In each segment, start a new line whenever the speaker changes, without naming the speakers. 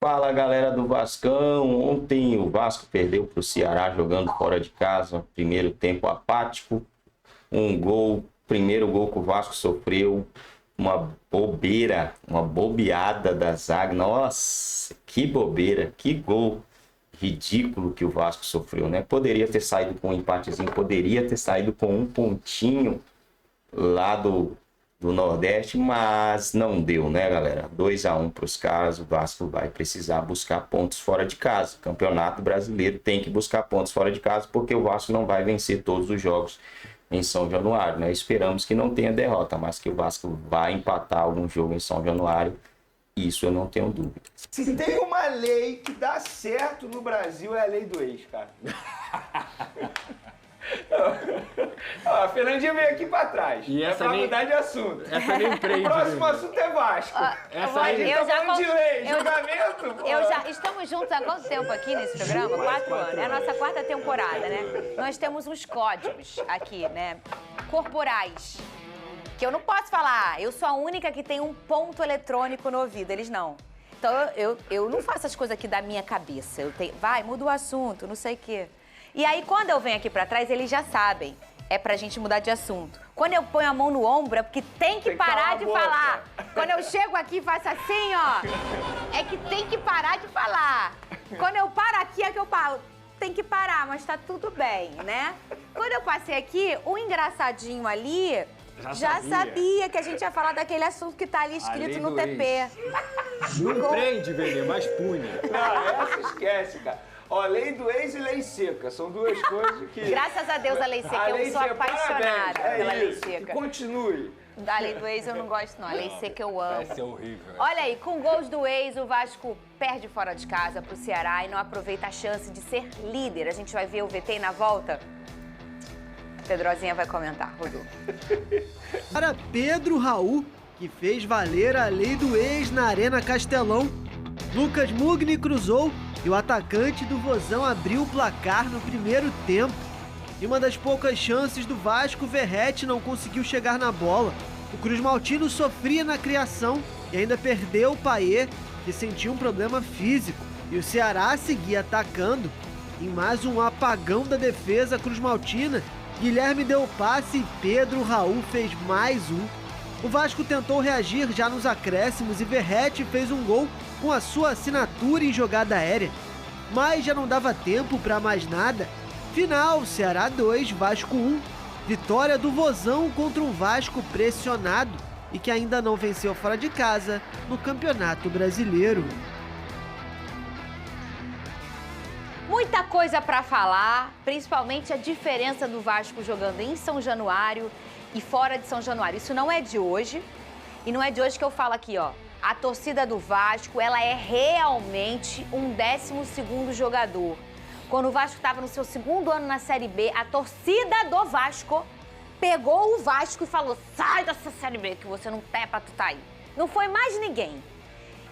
Fala, galera do Vascão. Ontem o Vasco perdeu para o Ceará jogando fora de casa. Primeiro tempo apático. Um gol, primeiro gol que o Vasco sofreu. Uma bobeira, uma bobeada da zaga. Nossa, que bobeira, que gol ridículo que o Vasco sofreu, né? Poderia ter saído com um empatezinho, poderia ter saído com um pontinho lá do Nordeste, mas não deu, né, galera? 2-1 para os caras. O Vasco vai precisar buscar pontos fora de casa. Campeonato Brasileiro tem que buscar pontos fora de casa, porque o Vasco não vai vencer todos os jogos em São Januário, né? Esperamos que não tenha derrota, mas que o Vasco vai empatar algum jogo em São Januário, isso eu não tenho dúvida.
Se tem uma lei que dá certo no Brasil, é a lei do ex, cara. Ó, a Fernandinha veio aqui pra trás.
E essa
pra
nem...
mudar de assunto.
Essa nem prende.
O próximo assunto é Vasco.
Essa aí...
Eu já falando de lei, julgamento.
Estamos juntos há quanto tempo aqui nesse programa? 4 anos. É a nossa 4ª temporada, né? Nós temos uns códigos aqui, né? Corporais. Que eu não posso falar. Eu sou a única que tem um ponto eletrônico no ouvido. Eles não. Então, eu não faço as coisas aqui da minha cabeça. Vai, muda o assunto, não sei o quê. E aí, quando eu venho aqui pra trás, eles já sabem. É pra gente mudar de assunto. Quando eu ponho a mão no ombro, é porque tem que parar de falar. Quando eu chego aqui e faço assim, ó, é que tem que parar de falar. Quando eu paro aqui, é que eu paro. Tem que parar, mas tá tudo bem, né? Quando eu passei aqui, o engraçadinho ali já sabia que a gente ia falar daquele assunto que tá ali escrito no TP.
Não prende, Vene, mas pune.
Não, essa esquece, cara. Ó, lei do ex e lei seca. São duas coisas que...
Graças a Deus a lei seca, eu sou apaixonada pela lei seca.
Que continue.
Da lei do ex eu não gosto, não. A lei seca eu amo.
Vai ser horrível.
Olha aí, com gols do ex, o Vasco perde fora de casa pro Ceará e não aproveita a chance de ser líder. A gente vai ver o VT na volta. Pedrozinha vai comentar, Rodolfo.
Para Pedro Raul, que fez valer a lei do ex na Arena Castelão. Lucas Mugni cruzou e o atacante do Vozão abriu o placar no primeiro tempo. Em uma das poucas chances do Vasco, Verratti não conseguiu chegar na bola. O Cruz Maltino sofria na criação e ainda perdeu o Payet, que sentiu um problema físico. E o Ceará seguia atacando. Em mais um apagão da defesa Cruz Maltina, Guilherme deu o passe e Pedro Raul fez mais um. O Vasco tentou reagir já nos acréscimos e Verratti fez um gol com a sua assinatura em jogada aérea. Mas já não dava tempo para mais nada. Final, Ceará 2, Vasco 1. Vitória do Vozão contra um Vasco pressionado e que ainda não venceu fora de casa no Campeonato Brasileiro.
Muita coisa para falar, principalmente a diferença do Vasco jogando em São Januário e fora de São Januário. Isso não é de hoje, e não é de hoje que eu falo aqui, ó. A torcida do Vasco, ela é realmente um 12º jogador. Quando o Vasco estava no seu 2º ano na Série B, a torcida do Vasco pegou o Vasco e falou: sai dessa Série B que você não tem pra tu tá aí. Não foi mais ninguém.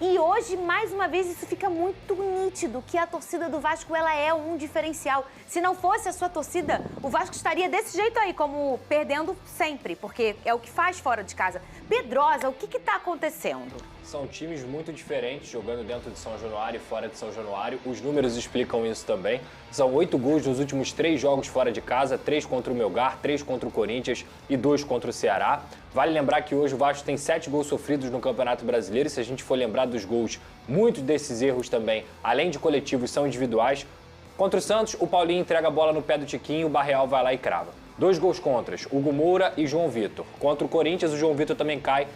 E hoje, mais uma vez, isso fica muito nítido, que a torcida do Vasco, ela é um diferencial. Se não fosse a sua torcida, o Vasco estaria desse jeito aí, como perdendo sempre, porque é o que faz fora de casa. Pedrosa, o que tá acontecendo?
São times muito diferentes, jogando dentro de São Januário e fora de São Januário. Os números explicam isso também. São 8 gols nos últimos 3 jogos fora de casa, 3 contra o Melgar, 3 contra o Corinthians e 2 contra o Ceará. Vale lembrar que hoje o Vasco tem 7 gols sofridos no Campeonato Brasileiro. E se a gente for lembrar dos gols, muitos desses erros também, além de coletivos, são individuais. Contra o Santos, o Paulinho entrega a bola no pé do Tiquinho, o Barreal vai lá e crava. 2 gols contras, Hugo Moura e João Vitor. Contra o Corinthians, o João Vitor também cai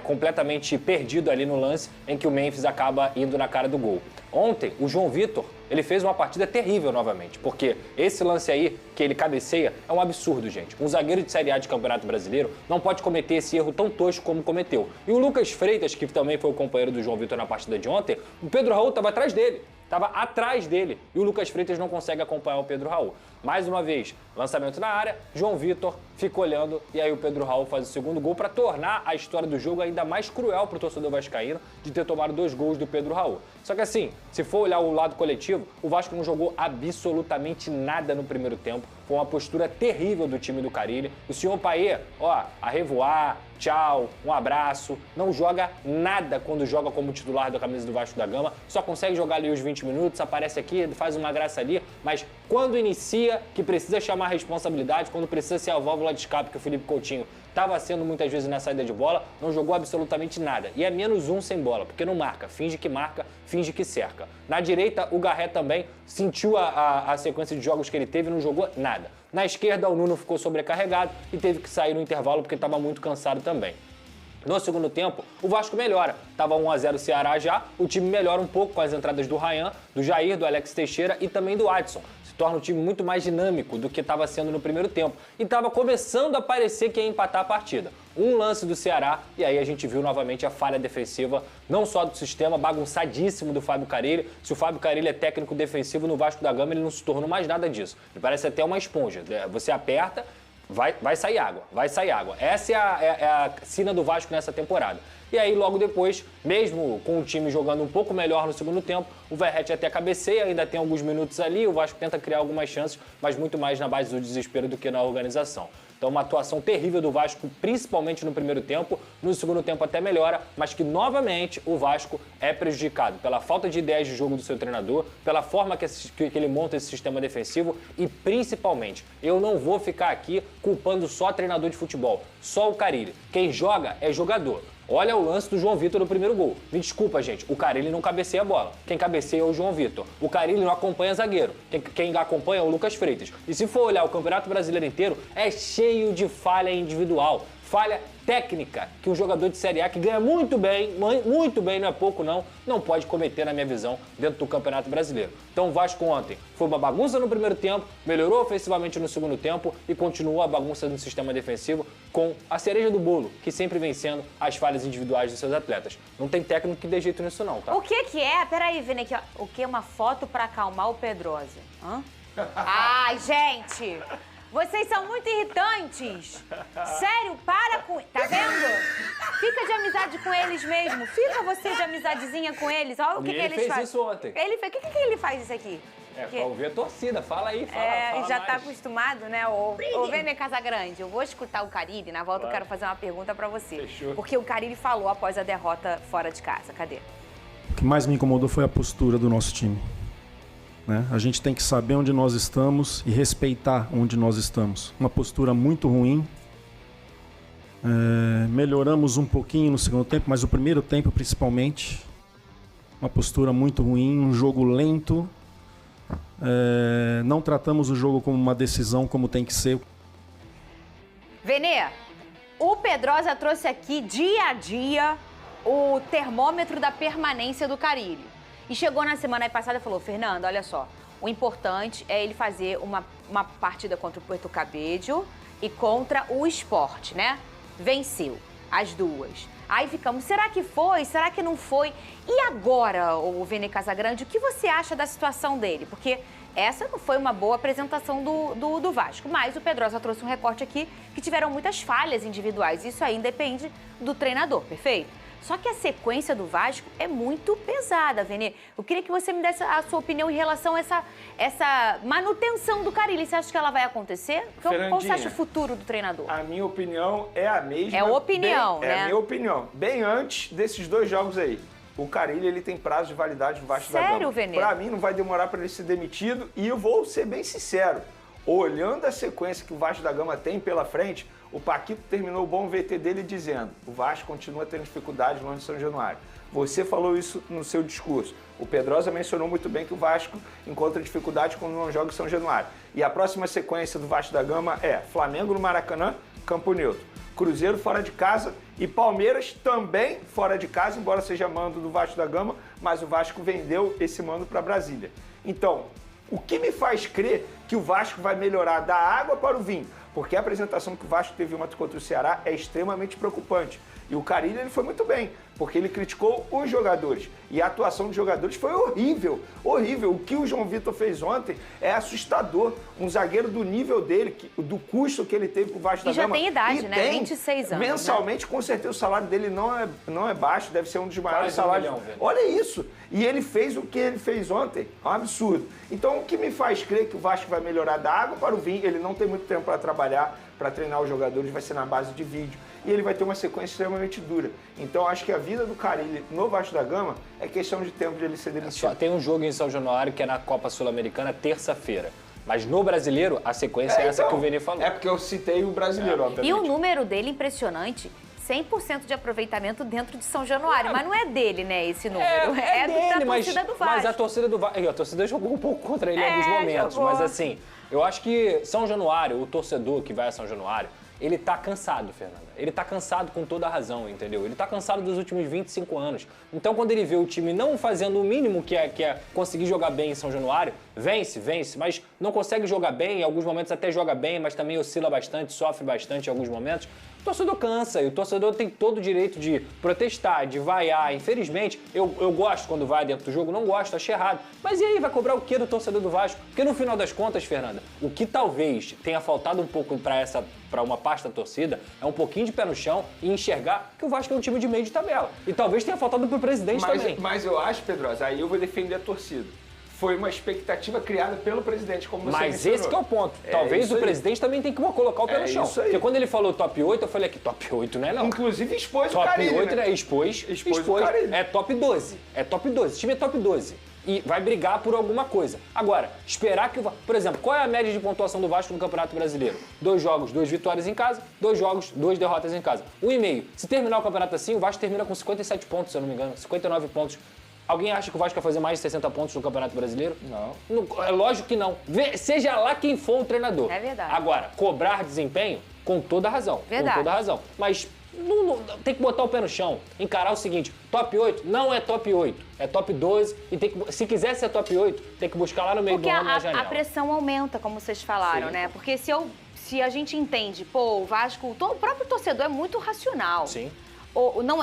completamente perdido ali no lance, em que o Memphis acaba indo na cara do gol. Ontem, o João Vitor, ele fez uma partida terrível novamente, porque esse lance aí, que ele cabeceia, é um absurdo, gente. Um zagueiro de Série A de Campeonato Brasileiro não pode cometer esse erro tão tosco como cometeu. E o Lucas Freitas, que também foi o companheiro do João Vitor na partida de ontem, o Pedro Raul estava atrás dele. Estava atrás dele e o Lucas Freitas não consegue acompanhar o Pedro Raul. Mais uma vez, lançamento na área, João Vitor fica olhando e aí o Pedro Raul faz o 2º gol para tornar a história do jogo ainda mais cruel para o torcedor vascaíno de ter tomado 2 gols do Pedro Raul. Só que assim, se for olhar o lado coletivo, o Vasco não jogou absolutamente nada no primeiro tempo. Foi uma postura terrível do time do Carille. O senhor Payet, ó, a revoar, tchau, um abraço, não joga nada quando joga como titular da camisa do Vasco da Gama, só consegue jogar ali os 20 minutos, aparece aqui, faz uma graça ali, mas quando inicia, que precisa chamar a responsabilidade, quando precisa ser a válvula de escape que o Felipe Coutinho estava sendo muitas vezes na saída de bola, não jogou absolutamente nada. E é -1 sem bola, porque não marca, finge que cerca. Na direita, o Garré também sentiu a sequência de jogos que ele teve e não jogou nada. Na esquerda, o Nuno ficou sobrecarregado e teve que sair no intervalo porque estava muito cansado também. No segundo tempo, o Vasco melhora. Tava 1-0 o Ceará já, o time melhora um pouco com as entradas do Ryan, do Jair, do Alex Teixeira e também do Adson. Se torna um time muito mais dinâmico do que estava sendo no primeiro tempo. E estava começando a parecer que ia empatar a partida. Um lance do Ceará e aí a gente viu novamente a falha defensiva, não só do sistema bagunçadíssimo do Fábio Carille. Se o Fábio Carille é técnico defensivo no Vasco da Gama, ele não se tornou mais nada disso. Ele parece até uma esponja. Você aperta, vai sair água, vai sair água. Essa é a sina do Vasco nessa temporada. E aí, logo depois, mesmo com o time jogando um pouco melhor no segundo tempo, o Verratti até cabeceia, ainda tem alguns minutos ali, o Vasco tenta criar algumas chances, mas muito mais na base do desespero do que na organização. Então, uma atuação terrível do Vasco, principalmente no primeiro tempo. No segundo tempo até melhora, mas que, novamente, o Vasco é prejudicado pela falta de ideias de jogo do seu treinador, pela forma que ele monta esse sistema defensivo e, principalmente, eu não vou ficar aqui culpando só treinador de futebol, só o Carille. Quem joga é jogador. Olha o lance do João Vitor no primeiro gol. Me desculpa, gente, o Carille não cabeceia a bola. Quem cabeceia é o João Vitor. O Carille não acompanha zagueiro. Quem acompanha é o Lucas Freitas. E se for olhar o Campeonato Brasileiro inteiro, é cheio de falha individual. Falha técnica que um jogador de Série A que ganha muito bem, não é pouco não pode cometer, na minha visão, dentro do Campeonato Brasileiro. Então o Vasco ontem foi uma bagunça no primeiro tempo, melhorou ofensivamente no segundo tempo e continuou a bagunça no sistema defensivo com a cereja do bolo, que sempre vem sendo as falhas individuais dos seus atletas. Não tem técnico que dê jeito nisso não, tá?
O que é? Peraí, Vini, aqui, ó. O que é uma foto pra acalmar o Pedrosa? Hã? Ai, gente! Vocês são muito irritantes. Sério, para com... Tá vendo? Fica de amizade com eles mesmo. Fica você de amizadezinha com eles. Olha o que eles fazem.
Ele fez isso ontem.
O que ele faz isso aqui?
Pra ouvir a torcida. Fala aí, fala
já
mais.
tá acostumado, né? Ô Vene Casagrande, eu vou escutar o Carille. Na volta eu quero fazer uma pergunta pra você.
Fechou.
Porque o Carille falou após a derrota fora de casa. Cadê?
O que mais me incomodou foi a postura do nosso time. Né? A gente tem que saber onde nós estamos e respeitar onde nós estamos. Uma postura muito ruim. Melhoramos um pouquinho no segundo tempo, mas o primeiro tempo principalmente. Uma postura muito ruim, um jogo lento. Não tratamos o jogo como uma decisão, como tem que ser.
Venê, o Pedrosa trouxe aqui dia a dia o termômetro da permanência do Carille. E chegou na semana passada e falou, Fernando, olha só, o importante é ele fazer uma partida contra o Puerto Cabello e contra o Sport, né? Venceu as duas. Aí ficamos, será que foi? Será que não foi? E agora, o Vene Casagrande, o que você acha da situação dele? Porque essa não foi uma boa apresentação do Vasco, mas o Pedrosa trouxe um recorte aqui que tiveram muitas falhas individuais. Isso aí depende do treinador, perfeito? Só que a sequência do Vasco é muito pesada, Vene. Eu queria que você me desse a sua opinião em relação a essa manutenção do Carille. Você acha que ela vai acontecer? Qual você acha o futuro do treinador?
A minha opinião é a mesma.
É opinião, né?
É a minha opinião. Bem antes desses dois jogos aí. O Carille, ele tem prazo de validade no Vasco da Gama.
Sério, Vene?
Pra mim, não vai demorar para ele ser demitido. E eu vou ser bem sincero. Olhando a sequência que o Vasco da Gama tem pela frente, o Paquito terminou o bom VT dele dizendo: o Vasco continua tendo dificuldades longe de São Januário. Você falou isso no seu discurso. O Pedrosa mencionou muito bem que o Vasco encontra dificuldades quando não joga em São Januário. E a próxima sequência do Vasco da Gama é Flamengo no Maracanã, Campo Neutro. Cruzeiro fora de casa e Palmeiras também fora de casa, embora seja mando do Vasco da Gama, mas o Vasco vendeu esse mando para Brasília. Então, o que me faz crer que o Vasco vai melhorar da água para o vinho? Porque a apresentação que o Vasco teve ontem contra o Ceará é extremamente preocupante. E o Carille, ele foi muito bem, porque ele criticou os jogadores. E a atuação dos jogadores foi horrível, horrível. O que o João Vitor fez ontem é assustador. Um zagueiro do nível dele, do custo que ele teve pro Vasco da Gama.
E já tem idade, né? 26 anos.
Mensalmente, né? Com certeza, o salário dele não é baixo, deve ser um dos maiores salários.
$1 milhão, velho.
Olha isso. E ele fez o que ele fez ontem, é um absurdo. Então, o que me faz crer que o Vasco vai melhorar da água para o vinho, ele não tem muito tempo para trabalhar, para treinar os jogadores, vai ser na base de vídeo. E ele vai ter uma sequência extremamente dura. Então, acho que a vida do Carille no Vasco da Gama é questão de tempo de ele ser demitido.
Só tem um jogo em São Januário que é na Copa Sul-Americana, terça-feira. Mas no Brasileiro, a sequência é essa que o Vini falou.
É porque eu citei o brasileiro, obviamente.
E o número dele impressionante. 100% de aproveitamento dentro de São Januário. Mas não é dele, né, esse número. É
dele,
da torcida do Vasco.
Mas a torcida do Vasco... A torcida jogou um pouco contra ele em alguns momentos.
jogou.
Mas assim, eu acho que São Januário, o torcedor que vai a São Januário, ele tá cansado, Fernanda. Ele tá cansado com toda a razão, entendeu? Ele tá cansado dos últimos 25 anos. Então, quando ele vê o time não fazendo o mínimo que é conseguir jogar bem em São Januário, vence, mas não consegue jogar bem, em alguns momentos até joga bem, mas também oscila bastante, sofre bastante em alguns momentos. O torcedor cansa e o torcedor tem todo o direito de protestar, de vaiar. Infelizmente, eu gosto quando vai dentro do jogo, não gosto, acho errado. Mas e aí, vai cobrar o que do torcedor do Vasco? Porque no final das contas, Fernanda, o que talvez tenha faltado um pouco para uma parte da torcida é um pouquinho de pé no chão e enxergar que o Vasco é um time de meio de tabela. E talvez tenha faltado pro presidente também.
Mas eu acho, Pedrosa, aí eu vou defender a torcida. Foi uma expectativa criada pelo presidente, como você
Mas
mencionou.
esse que é o ponto. Talvez o presidente também tenha que colocar o pé no chão.
isso aí.
Porque quando ele falou top 8, eu falei aqui, top 8 não é não.
Inclusive expôs o
Top
Carille,
8,
né?
né? Expôs.
o Carille.
É top 12. É top 12. Esse time é top 12. E vai brigar por alguma coisa. Agora, esperar que o Vasco... Por exemplo, qual é a média de pontuação do Vasco no Campeonato Brasileiro? 2 jogos, 2 vitórias em casa. 2 jogos, 2 derrotas em casa. 1,5. Se terminar o campeonato assim, o Vasco termina com 57 pontos, se eu não me engano. 59 pontos. Alguém acha que o Vasco vai fazer mais de 60 pontos no Campeonato Brasileiro?
Não.
É lógico que não. Seja lá quem for o treinador.
É verdade.
Agora, cobrar desempenho, com toda razão.
Verdade.
Com toda razão. Mas tem que botar o pé no chão. Encarar o seguinte, top 8 não é top 8. É top 12. E se quiser ser top 8, tem que buscar lá no meio do ano na janela.
A pressão aumenta, como vocês falaram,
Sim.
né? Porque se a gente entende, o Vasco, o próprio torcedor é muito racional.
Sim.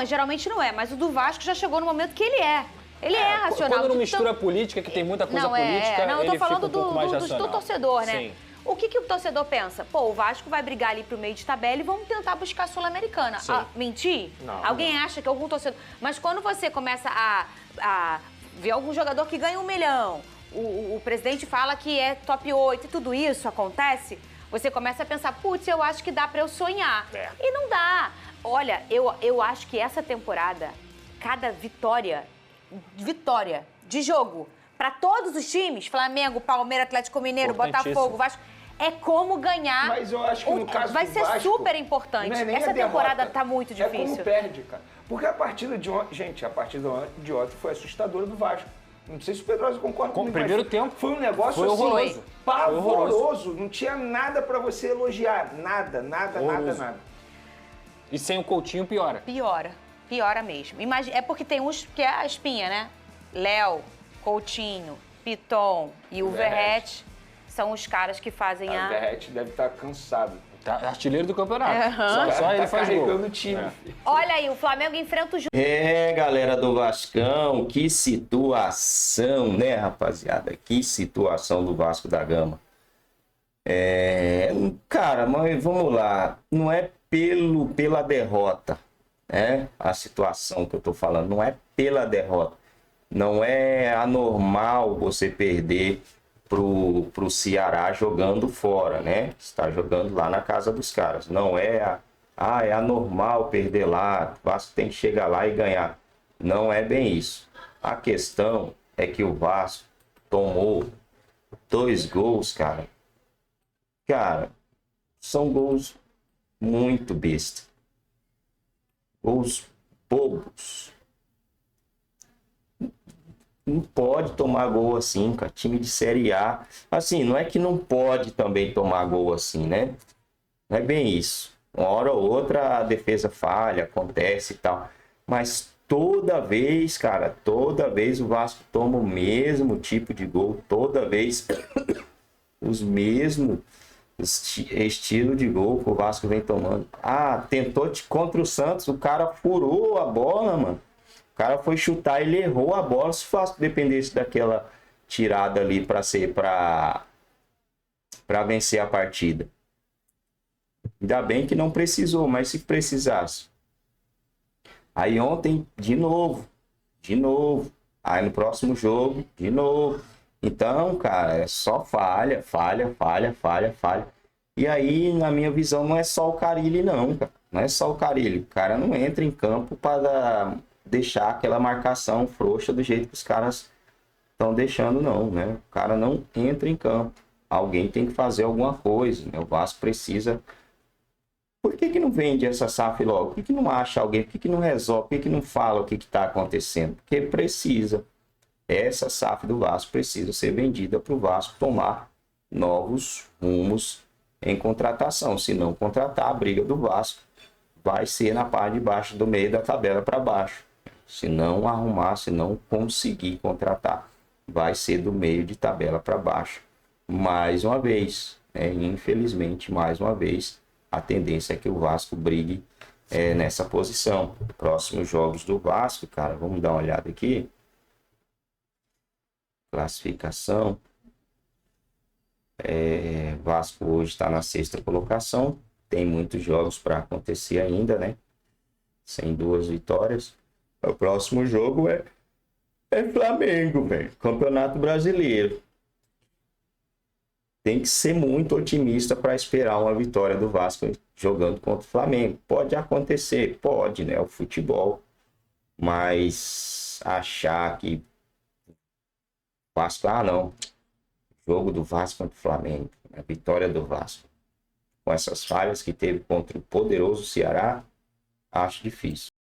Geralmente não é, mas o do Vasco já chegou no momento que ele é. Ele é racional.
Quando não mistura política, que tem muita coisa política,
Não, eu tô
ele
falando
fica um pouco mais
do
racional.
torcedor, né?
Sim.
O que o torcedor pensa? O Vasco vai brigar ali pro meio de tabela e vamos tentar buscar a Sul-Americana.
Sim.
Mentir?
Não,
Alguém acha que algum torcedor... Mas quando você começa a ver algum jogador que ganha 1 milhão, o presidente fala que é top 8 e tudo isso acontece, você começa a pensar, putz, eu acho que dá pra eu sonhar. E não dá. Olha, eu acho que essa temporada, cada vitória de jogo, para todos os times, Flamengo, Palmeiras, Atlético Mineiro, Botafogo, Vasco, é como ganhar.
Mas eu acho que no caso
vai
do
ser
Vasco,
super importante.
não é nem
Essa
a
temporada
derrota,
tá muito difícil.
É como perde, cara. Porque a partida de ontem, gente, a partida de ontem foi assustadora do Vasco. Não sei se o Pedrosa concorda comigo.
primeiro
mas
tempo
foi um negócio
foi horroroso.
assim, pavoroso. Não tinha nada pra você elogiar. Nada.
E sem o Coutinho, piora.
Piora mesmo. É porque tem uns que é a espinha, né? Léo, Coutinho, Piton e o Verratti são os caras que fazem
O Verratti deve estar cansado.
Tá artilheiro do campeonato.
Aham.
Só ele faz gol.
carregando o time.
Olha aí, o Flamengo enfrenta o
Galera do Vascão, que situação, né, rapaziada? Que situação do Vasco da Gama. Cara, mas vamos lá. Não é pela derrota, né? A situação que eu tô falando, não é pela derrota. Não é anormal você perder pro Ceará jogando fora, né? Está jogando lá na casa dos caras. Não é é anormal perder lá, o Vasco tem que chegar lá e ganhar. Não é bem isso. A questão é que o Vasco tomou 2 gols, cara. Cara, são gols muito besta. Gols bobos. Não pode tomar gol assim, cara. Time de Série A. Assim, não é que não pode também tomar gol assim, né? Não é bem isso. Uma hora ou outra a defesa falha, acontece e tal. Mas toda vez, cara, toda vez o Vasco toma o mesmo tipo de gol. Toda vez os mesmos estilo de gol que o Vasco vem tomando. Tentou contra o Santos, o cara furou a bola, mano. O cara foi chutar, ele errou a bola. Se o Vasco dependesse daquela tirada ali para vencer a partida. Ainda bem que não precisou, mas se precisasse. Aí ontem, de novo. Aí no próximo jogo, de novo. Então, cara, é só falha. E aí, na minha visão, não é só o Carille, não, cara. Não é só o Carille. O cara não entra em campo para deixar aquela marcação frouxa do jeito que os caras estão deixando, não, né? O cara não entra em campo. Alguém tem que fazer alguma coisa, né? O Vasco precisa... Por que não vende essa SAF logo? Por que não acha alguém? Por que não resolve? Por que não fala o que está acontecendo? Porque precisa. Essa SAF do Vasco precisa ser vendida para o Vasco tomar novos rumos em contratação. Se não contratar, a briga do Vasco vai ser na parte de baixo do meio da tabela para baixo. Se não arrumar, se não conseguir contratar, vai ser do meio de tabela para baixo. Mais uma vez, infelizmente, mais uma vez, a tendência é que o Vasco brigue nessa posição. Próximos jogos do Vasco, cara, vamos dar uma olhada aqui. Classificação. Vasco hoje está na 6ª colocação. Tem muitos jogos para acontecer ainda, né? Sem 2 vitórias. O próximo jogo é Flamengo, velho. Campeonato Brasileiro. Tem que ser muito otimista para esperar uma vitória do Vasco jogando contra o Flamengo. Pode acontecer, pode, né? O futebol. Mas achar que Vasco, não. Jogo do Vasco contra o Flamengo. A vitória do Vasco. Com essas falhas que teve contra o poderoso Ceará, acho difícil.